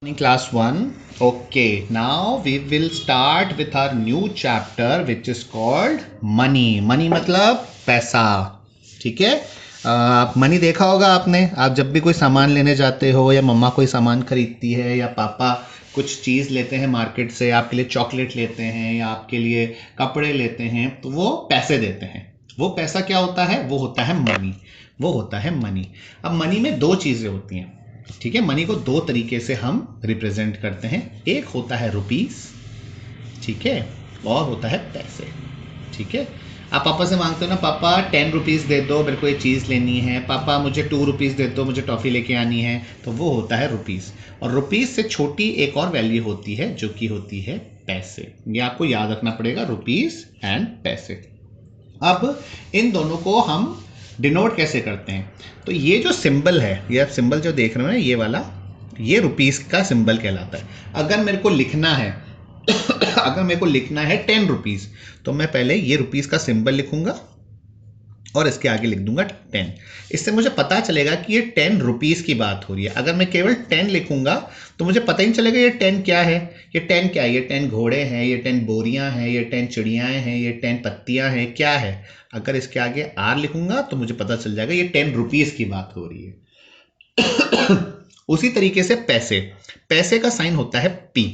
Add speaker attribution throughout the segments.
Speaker 1: In class 1. Okay, now we will start with our new chapter which is called money. Money मतलब पैसा. ठीक है. Money देखा होगा आपने. आप जब भी कोई सामान लेने जाते हो या मम्मा कोई सामान खरीदती है या पापा कुछ चीज़ लेते हैं मार्केट से, आपके लिए चॉकलेट लेते हैं या आपके लिए कपड़े लेते हैं, तो वो पैसे देते हैं. वो पैसा क्या होता है? वो होता है मनी. वो होता है मनी. अब मनी में दो चीज़ें होती हैं. ठीक है. मनी को दो तरीके से हम रिप्रेजेंट करते हैं. एक होता है रुपीस, ठीक है, और होता है पैसे. ठीक है. आप पापा से मांगते हो ना, पापा 10 रुपीज़ दे दो, मेरे को ये चीज़ लेनी है. पापा मुझे 2 रुपीज़ दे दो, मुझे टॉफ़ी लेके आनी है. तो वो होता है रुपीज़. और रुपीज़ से छोटी एक और वैल्यू होती है जो कि होती है पैसे. ये आपको याद रखना पड़ेगा, रुपीज़ एंड पैसे. अब इन दोनों को हम डिनोट कैसे करते हैं? तो ये जो सिंबल है, ये आप सिंबल जो देख रहे हो ना, ये वाला, ये रुपीस का सिंबल कहलाता है. अगर मेरे को लिखना है अगर मेरे को लिखना है 10 रुपीज़, तो मैं पहले ये रुपीस का सिंबल लिखूंगा और इसके आगे लिख दूंगा 10. इससे मुझे पता चलेगा कि ये 10 रुपीज़ की बात हो रही है. अगर मैं केवल 10 लिखूंगा तो मुझे पता ही नहीं चलेगा ये 10 क्या है. ये 10 क्या है? ये 10 घोड़े हैं, ये 10 बोरियां हैं, ये 10 चिड़ियाएं हैं, ये 10 पत्तियां हैं, क्या है? अगर इसके आगे आर लिखूंगा तो मुझे पता चल जाएगा ये 10 रुपीज़ की बात हो रही है. उसी तरीके से पैसे. पैसे का साइन होता है पी.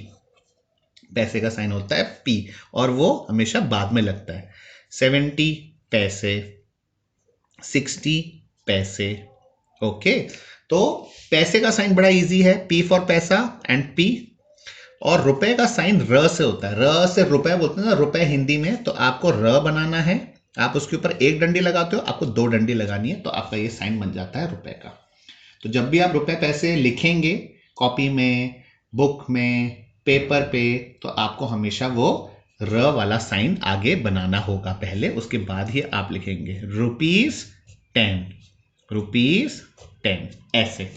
Speaker 1: पैसे का साइन होता है पी और वो हमेशा बाद में लगता है. 70 पैसे, 60 पैसे. ओके. तो पैसे का साइन बड़ा इजी है, पी फॉर पैसा एंड पी. और रुपए का साइन र से होता है. र से रुपए बोलते हैं ना, रुपए हिंदी में. तो आपको र बनाना है, आप उसके ऊपर एक डंडी लगाते हो, आपको दो डंडी लगानी है, तो आपका ये साइन बन जाता है रुपए का. तो जब भी आप रुपए पैसे लिखेंगे कॉपी में, बुक में, पेपर पे, तो आपको हमेशा वो र वाला साइन आगे बनाना होगा पहले, उसके बाद ही आप लिखेंगे रुपीज 10, रुपीज 10, ऐसे.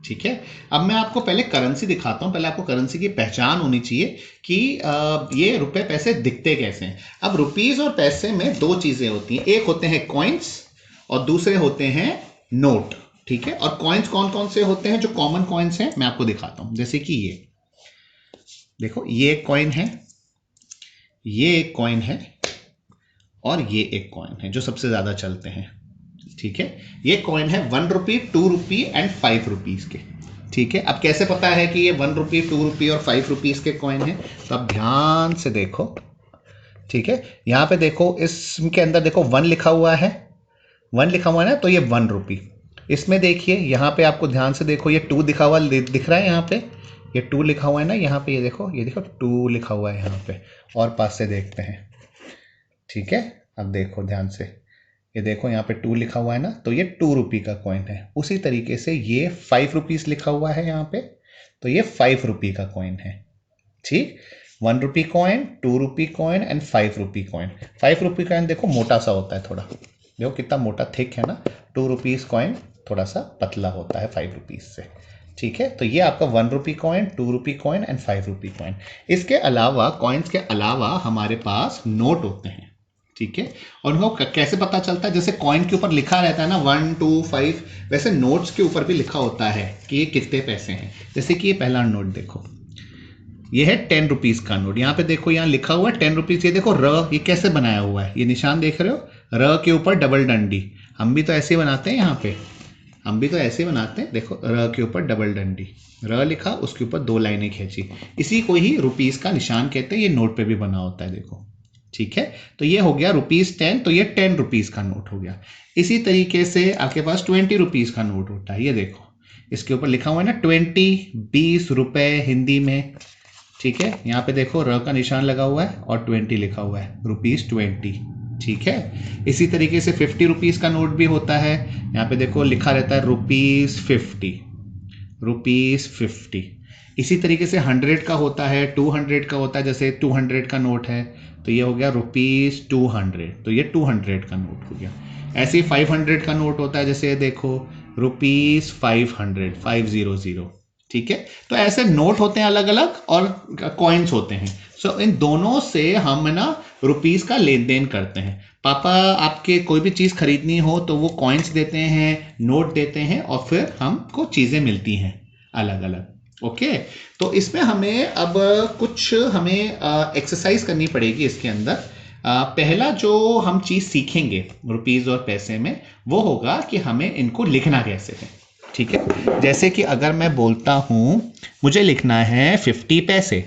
Speaker 1: ठीक है. अब मैं आपको पहले करेंसी दिखाता हूं. पहले आपको करेंसी की पहचान होनी चाहिए कि ये रुपए पैसे दिखते कैसे हैं. अब रुपीज और पैसे में दो चीजें होती हैं. एक होते हैं कॉइन्स और दूसरे होते हैं नोट. ठीक है. और कॉइन्स कौन कौन से होते हैं? जो कॉमन कॉइन्स हैं मैं आपको दिखाता हूं. जैसे कि ये देखो, ये एक कॉइन है, ये एक कॉइन है और ये एक कॉइन है जो सबसे ज्यादा चलते हैं. ठीक है. ये कॉइन है 1 रुपी, 2 रुपी एंड 5 रुपीज के. ठीक है. अब कैसे पता है कि ये 1 रुपी, 2 रुपी और 5 रुपीज के कॉइन है? तो अब ध्यान से देखो. ठीक है. यहां पे देखो, इसके अंदर देखो 1 लिखा हुआ है. 1 लिखा हुआ है ना, तो ये 1 रुपी. इसमें देखिए, यहाँ पे आपको ध्यान से देखो, ये 2 दिखा हुआ दिख रहा है. यहाँ पे ये 2 लिखा हुआ है ना, यहाँ पे ये देखो, ये देखो 2 लिखा हुआ है यहाँ पे. और पास से देखते हैं. ठीक है. अब देखो ध्यान से, ये देखो यहाँ पे 2 लिखा हुआ है ना, तो ये 2 रुपी का कॉइन है. उसी तरीके से ये 5 रुपीज लिखा हुआ है यहाँ पे, तो ये 5 रुपी का कॉइन है. ठीक. 1 rupee coin, 2 rupee coin and 5 rupee coin. 5 rupee coin देखो मोटा सा होता है थोड़ा, देखो कितना मोटा थिक है ना. 2 रुपीज कॉइन थोड़ा सा पतला होता है 5 रुपीज से. ठीक है. तो ये आपका 1 rupee coin, 2 rupee coin and 5 rupee coin. इसके अलावा, कॉइन्स के अलावा हमारे पास नोट होते हैं. ठीक है. और उनको कैसे पता चलता है? जैसे कॉइन के ऊपर लिखा रहता है ना 1, 2, 5, वैसे नोट्स के ऊपर भी लिखा होता है कि ये कितने पैसे हैं. जैसे कि ये पहला नोट देखो, ये है 10 रुपीज का नोट. यहाँ पे देखो, यहाँ लिखा हुआ है 10 रुपीज. ये देखो र, ये कैसे बनाया हुआ है, ये निशान देख रहे हो, र के ऊपर डबल डंडी. हम भी तो ऐसे ही बनाते हैं. यहाँ पे हम भी तो ऐसे ही बनाते हैं. देखो, र के ऊपर डबल डंडी, र लिखा, उसके ऊपर 2 लाइनें खींची. इसी को ही रुपीज का निशान कहते हैं. ये नोट पे भी बना होता है, देखो. ठीक है. तो ये हो गया रुपीज 10, तो ये 10 रुपीज का नोट हो गया. इसी तरीके से आपके पास 20 रुपीज का नोट होता है. ये देखो, इसके ऊपर लिखा हुआ है ना 20, 20 रुपए हिंदी में. ठीक है. यहाँ पे देखो र का निशान लगा हुआ है और 20 लिखा हुआ है, रुपीज 20. ठीक है. इसी तरीके से 50 रुपीज का नोट भी होता है. यहाँ पे देखो लिखा रहता है रुपीज 50, रुपीज 50. इसी तरीके से 100 का होता है, 200 का होता है. जैसे 200 का नोट है, तो ये हो गया रुपीज 200, तो ये 200 का नोट हो गया. ऐसे ही 500 का नोट होता है. जैसे देखो रुपीज 500, 500. ठीक है. तो ऐसे नोट होते हैं अलग अलग और कॉइन्स होते हैं. सो इन दोनों से हम ना रुपीस का लेन देन करते हैं. पापा आपके कोई भी चीज खरीदनी हो तो वो कॉइन्स देते हैं, नोट देते हैं और फिर हमको चीजें मिलती हैं अलग अलग. ओके, तो इसमें हमें अब कुछ हमें एक्सरसाइज करनी पड़ेगी इसके अंदर। पहला जो हम चीज सीखेंगे रुपीज और पैसे में वो होगा कि हमें इनको लिखना कैसे है। ठीक है, जैसे कि अगर मैं बोलता हूं मुझे लिखना है 50 पैसे,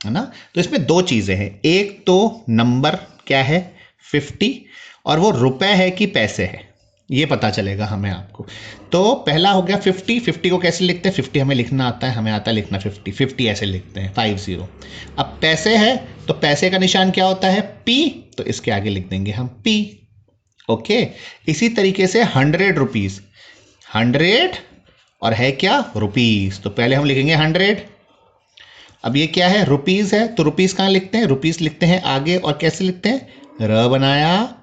Speaker 1: है ना, तो इसमें दो चीजें हैं, एक तो नंबर क्या है 50 और वो रुपए है कि पैसे है ये पता चलेगा हमें आपको। तो पहला हो गया 50, 50 को कैसे लिखते हैं, 50 हमें लिखना आता है, हमें आता है लिखना 50, 50 ऐसे लिखते हैं 50। अब पैसे है तो पैसे का निशान क्या होता है P, तो इसके आगे लिख देंगे हम P। ओके, इसी तरीके से 100 रुपीज, 100 और है क्या रुपीज, तो पहले हम लिखेंगे 100। अब ये क्या है रुपीज है, तो रुपीज कहां लिखते हैं, रुपीज लिखते हैं आगे और कैसे लिखते हैं, र बनाया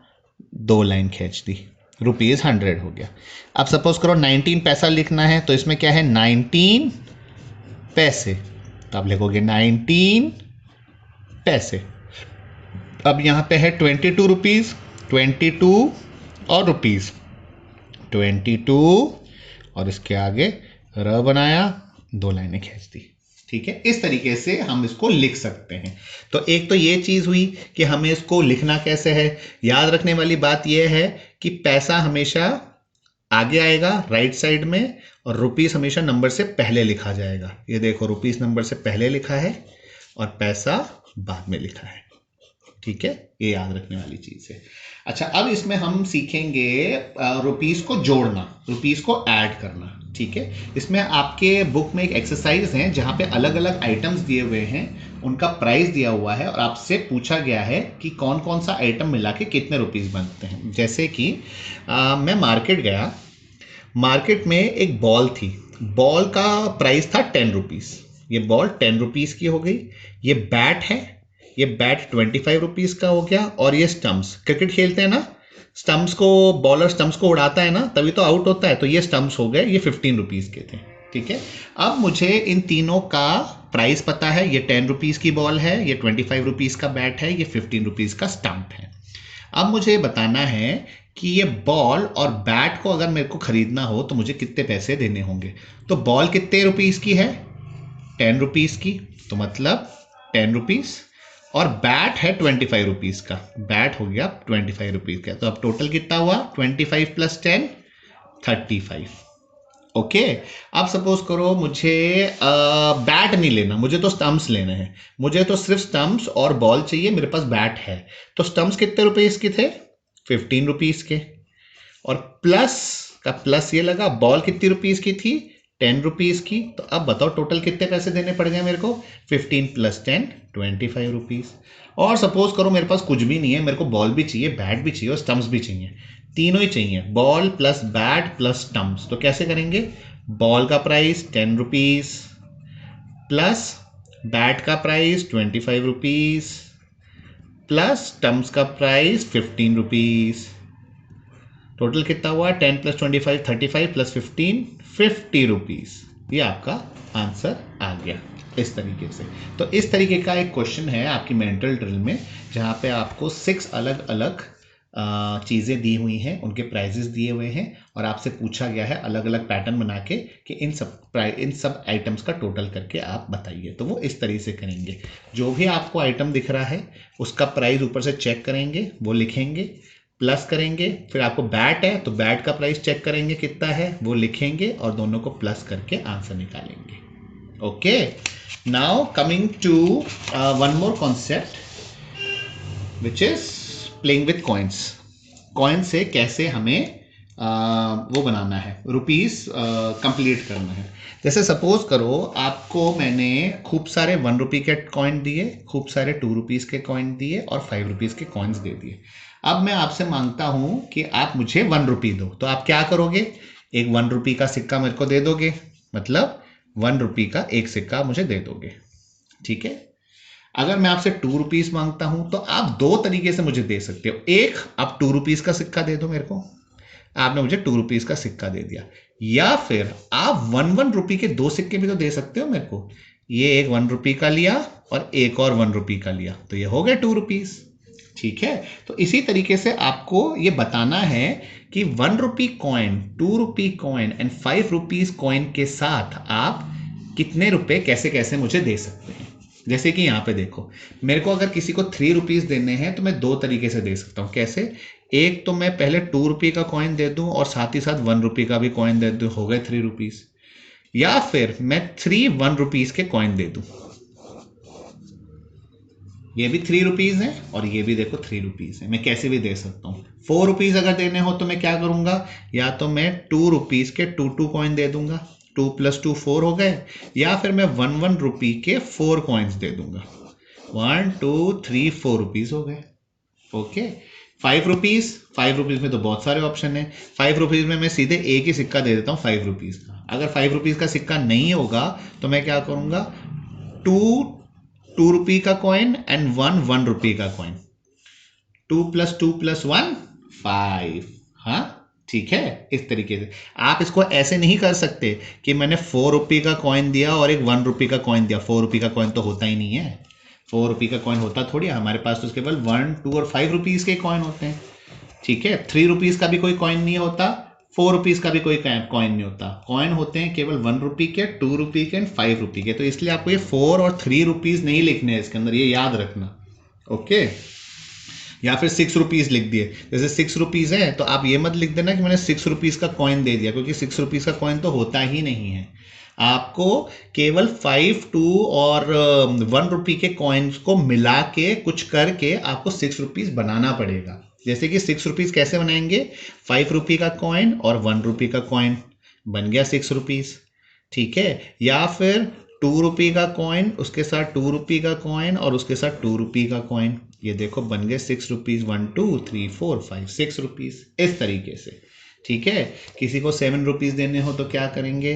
Speaker 1: 2 लाइन खींच दी, रुपीज 100 हो गया। अब सपोज करो 19 पैसा लिखना है, तो इसमें क्या है 19 पैसे, तो आप लिखोगे 19 पैसे। अब यहां पे है 22 रुपीज, 22 और रुपीज, 22 और इसके आगे र बनाया 2 लाइनें खींच दी। ठीक है, इस तरीके से हम इसको लिख सकते हैं। तो एक तो ये चीज हुई कि हमें इसको लिखना कैसे है। याद रखने वाली बात यह है कि पैसा हमेशा आगे आएगा राइट साइड में और रुपीस हमेशा नंबर से पहले लिखा जाएगा। ये देखो रुपीस नंबर से पहले लिखा है और पैसा बाद में लिखा है। ठीक है, ये याद रखने वाली चीज है। अच्छा, अब इसमें हम सीखेंगे रुपीस को जोड़ना, रुपीस को ऐड करना। ठीक है, इसमें आपके बुक में एक एक्सरसाइज है जहां पे अलग अलग आइटम्स दिए हुए हैं, उनका प्राइस दिया हुआ है और आपसे पूछा गया है कि कौन कौन सा आइटम मिला के कितने रुपीस बनते हैं। जैसे कि मैं मार्केट गया, मार्केट में एक बॉल थी, बॉल का प्राइस था 10 रुपीस, ये बॉल 10 रुपीस की हो गई। ये बैट है, ये बैट 25 रुपीस का हो गया। और ये स्टम्प्स, क्रिकेट खेलते हैं ना, स्टम्प्स को बॉलर स्टम्प्स को उड़ाता है ना तभी तो आउट होता है, तो ये स्टम्प्स हो गए, ये 15 रुपीस के थे। ठीक है, अब मुझे इन तीनों का प्राइस पता है, ये 10 रुपीस की बॉल है, ये 25 रुपीस का बैट है, ये 15 रुपीस का स्टम्प है। अब मुझे बताना है कि ये बॉल और बैट को अगर मेरे को खरीदना हो तो मुझे कितने पैसे देने होंगे। तो बॉल कितने रुपीस की है 10 रुपीस की, तो मतलब 10 रुपीस, और बैट है 25 रुपीस का, बैट हो गया 25 रुपीस का। तो अब टोटल कितना हुआ 25 प्लस 10 35। ओके, अब सपोज करो मुझे बैट नहीं लेना, मुझे तो स्टम्प्स लेने हैं, मुझे तो सिर्फ स्टम्प्स और बॉल चाहिए, मेरे पास बैट है। तो स्टम्प्स कितने रुपीस के थे 15 रुपीस के, और प्लस का प्लस ये लगा, बॉल कितनी रुपीस की थी 10 रुपीस की। तो अब बताओ टोटल कितने पैसे देने पड़ गए मेरे को 15 प्लस 10 25 रुपीस। और सपोज करो मेरे पास कुछ भी नहीं है, मेरे को बॉल भी चाहिए, बैट भी चाहिए और स्टम्प्स भी चाहिए, तीनों ही चाहिए, ball plus bat plus stumps. तो कैसे करेंगे, बॉल का प्राइस 10 रुपीस प्लस बैट का प्राइस 25 रुपीस प्लस स्टम्प्स का प्राइस 15 रुपीस। टोटल कितना हुआ 10 प्लस 25 35 प्लस 15 50 रुपीस। ये आपका आंसर आ गया इस तरीके से। तो इस तरीके का एक क्वेश्चन है आपकी मेंटल ड्रिल में, जहां पे आपको 6 अलग अलग चीज़ें दी हुई हैं, उनके प्राइजेस दिए हुए हैं और आपसे पूछा गया है अलग अलग पैटर्न बना के कि इन सब आइटम्स का टोटल करके आप बताइए। तो वो इस तरीके से करेंगे, जो भी आपको आइटम दिख रहा है उसका प्राइस ऊपर से चेक करेंगे, वो लिखेंगे, प्लस करेंगे, फिर आपको बैट है तो बैट का प्राइस चेक करेंगे कितना है, वो लिखेंगे और दोनों को प्लस करके आंसर निकालेंगे। Okay, now coming to one more concept which is playing with coins. Coin से कैसे हमें वो बनाना है, रुपीस कंप्लीट करना है। जैसे सपोज करो आपको मैंने खूब सारे 1 रुपये के कॉइन दिए, खूब सारे 2 रुपीस के कॉइन दिए और 5 रुपीस के कॉइन्स दे दिए। अब मैं आपसे मांगता हूं कि आप मुझे 1 रुपये दो, तो आप क्या करोगे, एक 1 रुपये का सिक्का मेरे को दे दोगे, मतलब 1 रुपये का एक सिक्का मुझे दे दोगे। ठीक है, अगर मैं आपसे 2 रुपीस मांगता हूं तो आप दो तरीके से मुझे दे सकते हो। एक, आप 2 रुपीस का सिक्का दे दो मेरे को, आपने मुझे 2 रुपीस का सिक्का दे दिया, या फिर आप 1 रुपये के 2 सिक्के भी तो दे सकते हो मेरे को। ये एक 1 रुपये का लिया और एक और 1 रुपये का लिया, तो ये हो गए 2 रुपीस। ठीक है, तो इसी तरीके से आपको ये बताना है कि 1 रुपये कॉइन, 2 रुपये कॉइन एंड 5 रुपीस कॉइन के साथ आप कितने रुपए कैसे कैसे मुझे दे सकते हैं। जैसे कि यहाँ पे देखो, मेरे को अगर किसी को 3 रुपीज देने हैं तो मैं 2 तरीके से दे सकता हूँ। कैसे? एक तो मैं पहले 2 रुपये का कॉइन दे दूं और साथ ही साथ 1 रुपये का भी कॉइन दे दूं, हो गए 3 रुपीज। या फिर मैं 3 1 रुपीज के कॉइन दे दूं, ये भी 3 रुपीज है और ये भी देखो 3 रुपीज है। मैं कैसे भी दे सकता हूँ। 4 रुपीज अगर देने हो तो मैं क्या करूंगा, या तो मैं 2 रुपीज के 2 कॉइन दे दूंगा, 2 + 2 4 हो गए, या फिर मैं 1 1 रुपी के 4 कॉइन्स दे दूंगा, 1 2 3 4 रुपीज हो गए। ओके। 5 रुपीज में तो बहुत सारे ऑप्शन है। 5 रुपीज में मैं सीधे एक ही सिक्का दे देता हूँ 5 रुपीज का। अगर 5 रुपीज का सिक्का नहीं होगा तो मैं क्या करूंगा, 2 रुपये का कॉइन एंड 1 रुपये का कॉइन, 2 + 2 + 1 5। हाँ ठीक है। इस तरीके से आप इसको ऐसे नहीं कर सकते कि मैंने 4 रुपये का कॉइन दिया और एक 1 रुपये का कॉइन दिया। 4 रुपये का कॉइन तो होता ही नहीं है, 4 रुपये का कॉइन होता थोड़ी है हमारे पास, तो केवल 1 2 और 5 रुपीज के कॉइन होते हैं। ठीक है। 3 रुपीज का भी कोई कॉइन नहीं होता, 4 रुपीज का भी कोई कॉइन नहीं होता। कॉइन होते हैं केवल 1 रुपये के, 2 रुपये के एंड 5 रुपये के। तो इसलिए आपको ये 4 और 3 रुपीज नहीं लिखने हैं इसके अंदर, ये याद रखना। ओके। या फिर 6 रुपीज लिख दिए, जैसे 6 रुपीज है तो आप ये मत लिख देना कि मैंने 6 रुपीज का कॉइन दे दिया, क्योंकि 6 रुपीज का कॉइन तो होता ही नहीं है। आपको केवल 5 2 और 1 रुपये के कॉइन्स को मिला के कुछ करके आपको 6 रुपीज बनाना पड़ेगा। जैसे कि 6 रुपीज कैसे बनाएंगे, 5 रुपये का कॉइन और 1 रुपये का कॉइन, बन गया 6 रुपीज। ठीक है। या फिर 2 रुपये का कॉइन, उसके साथ 2 रुपये का कॉइन और उसके साथ 2 रुपये का कॉइन, ये देखो बन गए 6 रुपीज, 1 2 3 4 5 6 रुपीज। इस तरीके से। ठीक है। किसी को 7 रुपीज देने हो तो क्या करेंगे,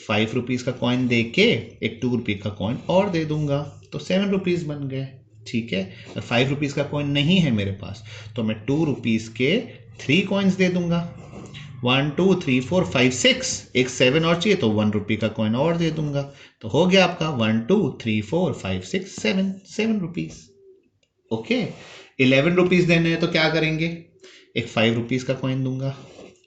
Speaker 1: 5 रुपीज का कॉइन दे के एक 2 रुपये का कॉइन और दे दूंगा, तो 7 रुपीज बन गए। ठीक है। 5 रुपीज का कॉइन नहीं है मेरे पास तो मैं 2 रुपीज के 3 कॉइन्स दे दूंगा, 1 2 3 4 5 6, एक 7 और चाहिए तो 1 रुपये का कॉइन और दे दूंगा, तो हो गया आपका 1 2 3 4 5 6 7 रुपीज। ओके। 11 रुपीज देने हैं तो क्या करेंगे, एक 5 रुपीज का कॉइन दूंगा,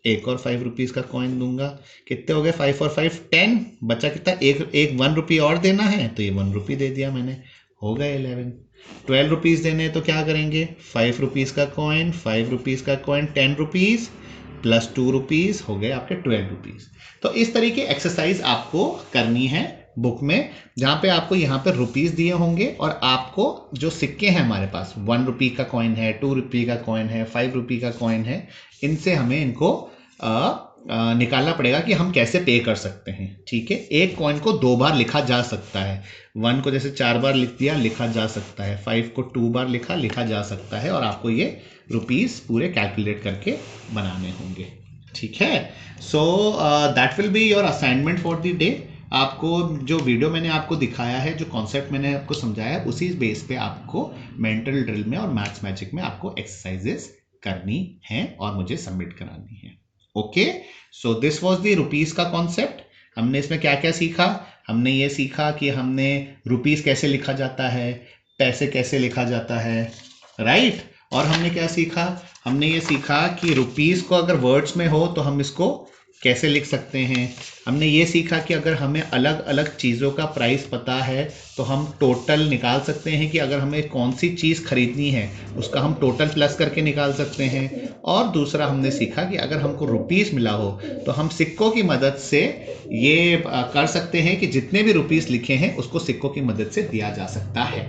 Speaker 1: एक और 5 रुपीज का कॉइन दूंगा, कितने हो गए 5 और 5 10, बचा कितना, एक 1 रुपये और देना है तो ये 1 रुपये दे दिया मैंने, हो गए 11। 12 रुपीज देने हैं तो क्या करेंगे, 5 रुपीज का कॉइन, 5 रुपीज का कॉइन, 10 रुपीज + 2 रुपीज, हो गए आपके 12 रुपीज। तो इस तरीके एक्सरसाइज आपको करनी है बुक में, जहां पे आपको यहाँ पे रुपीज दिए होंगे और आपको जो सिक्के हैं हमारे पास, 1 रुपये का कॉइन है, 2 रुपये का कॉइन है, 5 रुपये का कॉइन है, इनसे हमें इनको निकालना पड़ेगा कि हम कैसे पे कर सकते हैं। ठीक है। एक कॉइन को 2 बार लिखा जा सकता है, 1 को जैसे 4 बार लिख दिया, लिखा जा सकता है, 5 को 2 बार लिखा जा सकता है, और आपको ये रुपीस पूरे कैलकुलेट करके बनाने होंगे। ठीक है। So that will be your assignment for the day. आपको जो वीडियो मैंने आपको दिखाया है, जो कॉन्सेप्ट मैंने आपको समझाया है, उसी बेस पे आपको मेंटल ड्रिल में और मैथ्स मैजिक में आपको एक्सरसाइजेस करनी है और मुझे सबमिट करानी है। Okay. So this was the rupees का कॉन्सेप्ट। हमने इसमें क्या क्या सीखा, हमने ये सीखा कि हमने रुपीस कैसे लिखा जाता है, पैसे कैसे लिखा जाता है, राइट। और हमने क्या सीखा, हमने ये सीखा कि रुपीस को अगर वर्ड्स में हो तो हम इसको कैसे लिख सकते हैं। हमने ये सीखा कि अगर हमें अलग अलग चीज़ों का प्राइस पता है तो हम टोटल निकाल सकते हैं कि अगर हमें कौन सी चीज़ खरीदनी है उसका हम टोटल प्लस करके निकाल सकते हैं। और दूसरा हमने सीखा कि अगर हमको रुपीस मिला हो तो हम सिक्कों की मदद से ये कर सकते हैं कि जितने भी रुपीस लिखे हैं उसको सिक्कों की मदद से दिया जा सकता है।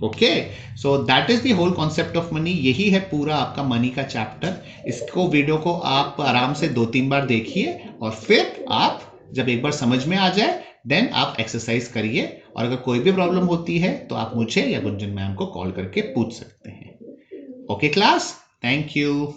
Speaker 1: Okay. So that is the whole concept of money. यही है पूरा आपका मनी का चैप्टर। इसको वीडियो को आप आराम से 2-3 बार देखिए और फिर आप जब एक बार समझ में आ जाए देन आप एक्सरसाइज करिए, और अगर कोई भी प्रॉब्लम होती है तो आप मुझे या गुंजन मैम को कॉल करके पूछ सकते हैं। Okay class, thank you.